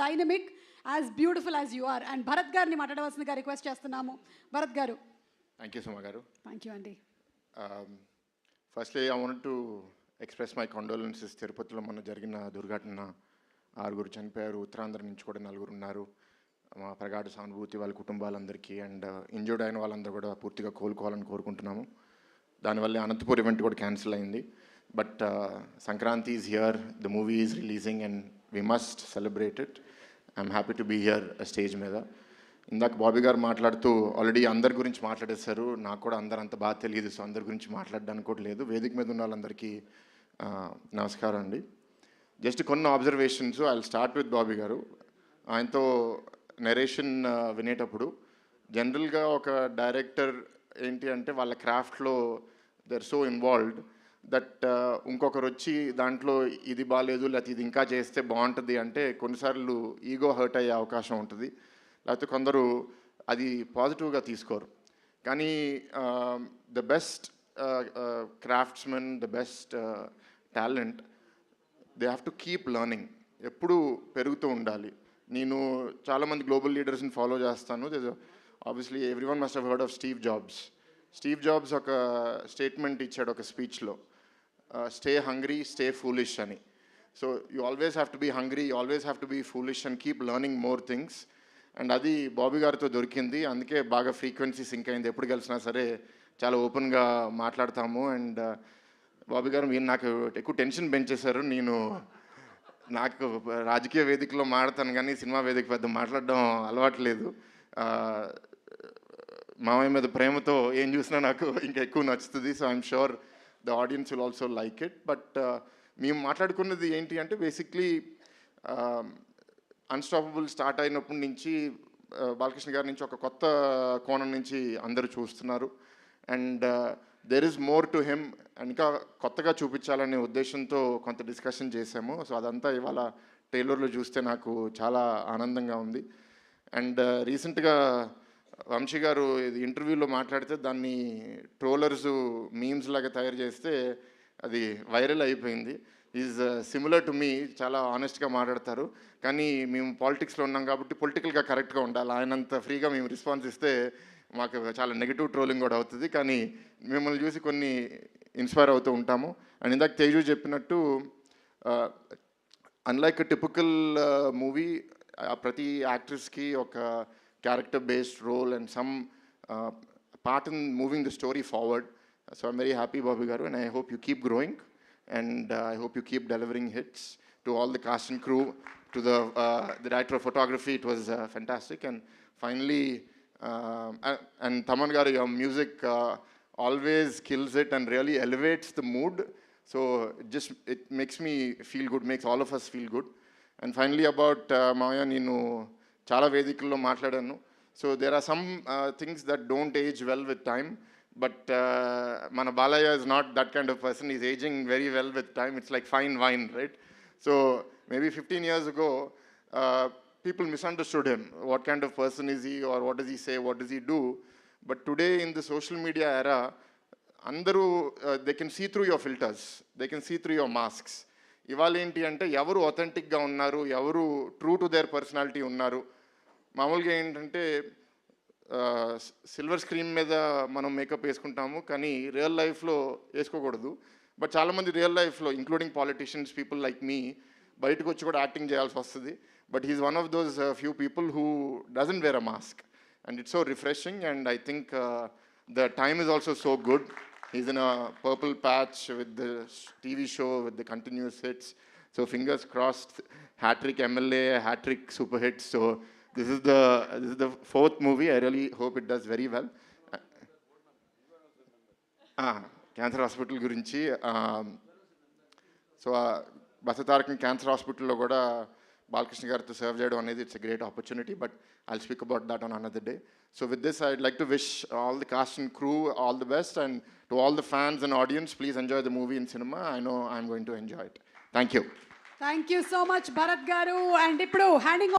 Dynamic, as beautiful as you are. And Bharat గారిని మాట్లాడవలసిందిగా request చేస్తున్నాము. భరత్ గారు. థ్యాంక్ యూ సుమ గారు. థ్యాంక్ యూ అండి. Firstly I want to express my condolences. తిరుపతిలో మొన్న జరిగిన దుర్ఘటన, 6 చనిపోయారు, ఉత్తరాంధ్ర నుంచి కూడా 4 ఉన్నారు. మా ప్రగాఢ సానుభూతి వాళ్ళ కుటుంబాలందరికీ. అండ్ ఇంజూర్డ్ అయిన వాళ్ళందరూ కూడా పూర్తిగా కోలుకోవాలని కోరుకుంటున్నాము. దానివల్ల అనంతపూర్ ఈవెంట్ కూడా క్యాన్సిల్ అయింది. But Sankranti is here, the movie is releasing and we must celebrate it. I'm happy to be here stage మీద. ఇందాక బాబీ గారు మాట్లాడుతూ ఆల్రెడీ అందరి గురించి మాట్లాడేశారు. నాకు కూడా అందరు అంత బాగా తెలియదు, సో అందరి గురించి మాట్లాడడానికి కూడా లేదు. వేదిక మీద ఉన్న వాళ్ళందరికీ నమస్కారం అండి. జస్ట్ కొన్ని observations. I start with Bobby గారు. ఆయనతో నెరేషన్ వినేటప్పుడు జనరల్గా ఒక డైరెక్టర్ ఏంటి అంటే వాళ్ళ క్రాఫ్ట్లో they are so involved that ఇంకొకరు వచ్చి దాంట్లో ఇది బాగాలేదు లేకపోతే ఇది ఇంకా చేస్తే బాగుంటుంది అంటే కొన్నిసార్లు ఈగో హర్ట్ అయ్యే అవకాశం ఉంటుంది, లేకపోతే కొందరు అది పాజిటివ్గా తీసుకోరు. కానీ the best craftsmen, the best talent, they have to keep learning. ఎప్పుడూ పెరుగుతూ ఉండాలి. నేను చాలామంది గ్లోబల్ లీడర్స్ని ఫాలో చేస్తాను. Obviously everyone must have heard of Steve Jobs. Steve Jobs ఒక స్టేట్మెంట్ ఇచ్చాడు ఒక స్పీచ్లో, స్టే హంగ్రీ, స్టే ఫూలిష్ అని. So you always have to be hungry, you always have to be foolish and keep learning more things. And అది బాబీ గారితో దొరికింది. అందుకే బాగా ఫ్రీక్వెన్సీ సింక్ అయింది. ఎప్పుడు కలిసినా సరే చాలా ఓపెన్గా మాట్లాడతాము. అండ్ బాబీ గారు మీరు నాకు ఎక్కువ టెన్షన్ పెంచేశారు. నాకు రాజకీయ వేదికలో మాట్లాడతాను కానీ సినిమా వేదిక పెద్ద మాట్లాడడం అలవాట్లేదు. మామయ్య మీద ప్రేమతో ఏం చూసినా నాకు ఇంకా ఎక్కువ నచ్చుతుంది. So I'm sure the audience will also like it. But మేము మాట్లాడుకున్నది ఏంటి అంటే బేసిక్లీ అన్స్టాపబుల్ స్టార్ట్ అయినప్పటి నుంచి బాలకృష్ణ గారి నుంచి ఒక కొత్త కోణం నుంచి అందరూ చూస్తున్నారు. And there is more to him. ఇంకా కొత్తగా చూపించాలనే ఉద్దేశంతో కొంత డిస్కషన్ చేసాము. సో అదంతా ఇవాళ ట్రైలర్లో చూస్తే నాకు చాలా ఆనందంగా ఉంది. అండ్ రీసెంట్గా వంశీ గారు ఇది ఇంటర్వ్యూలో మాట్లాడితే దాన్ని ట్రోలర్స్ మీమ్స్ లాగా తయారు చేస్తే అది వైరల్ అయిపోయింది. ఈజ్ సిమిలర్ టు మీ, చాలా ఆనెస్ట్గా మాట్లాడతారు. కానీ మేము పాలిటిక్స్లో ఉన్నాం కాబట్టి పొలిటికల్గా కరెక్ట్గా ఉండాలి. ఆయనంత ఫ్రీగా మేము రెస్పాన్స్ ఇస్తే మాకు చాలా నెగిటివ్ ట్రోలింగ్ కూడా అవుతుంది. కానీ మిమ్మల్ని చూసి కొన్ని ఇన్స్పైర్ అవుతూ ఉంటాము. అండ్ ఇందాక తేజు చెప్పినట్టు అన్లైక్ టిపికల్ మూవీ, ప్రతి యాక్ట్రెస్కి ఒక character based role and some part in moving the story forward. So I'm very happy Bobby garu, and I hope you keep growing. And I hope you keep delivering hits. To all the cast and crew, to the director of photography, it was fantastic. And finally, and Taman garu, your music always kills it and really elevates the mood. So it makes me feel good, makes all of us feel good. And finally about Maya, nenu chala vedikuల్లో మాట్లాడాను. So there are some things that don't age well with time. But Mana Balaya is not that kind of person. He's aging very well with time. It's like fine wine, right? So maybe 15 years ago, people misunderstood him. What kind of person is he, or what does he say, what does he do? But today in the social media era, andaru they can see through your filters. They can see through your masks. Ivala enti ante evaru authentic ga unnaru, evaru true to their personality unnaru. మామూలుగా ఏంటంటే silver screen మీద మనం makeup వేసుకుంటాము, కానీ real లైఫ్లో వేసుకోకూడదు. But చాలామంది real లైఫ్లో including politicians, people like me, బయటకు వచ్చి కూడా యాక్టింగ్ చేయాల్సి వస్తుంది. But he's one of those few people who doesn't wear a mask, and it's so refreshing. And I think the time is also so good. He's in a purple patch with the TV show with the continuous hits. So fingers crossed, hattrick MLA, hattrick super hits. So this is the 4th movie. I really hope it does very well. Cancer hospital గురించి, so Basavatarakam cancer హాస్పిటల్లో కూడా బాలకృష్ణ గారితో serve చేయడం అనేది it's a great opportunity. But I'll speak about that on another day. So with this I'd like to wish all the cost and crew all the best, and to all the fans and audience, please enjoy the movie in cinema. I know I'm going to enjoy it. Thank you. Thank you so much Bharat గారు. And ఇప్పుడు handing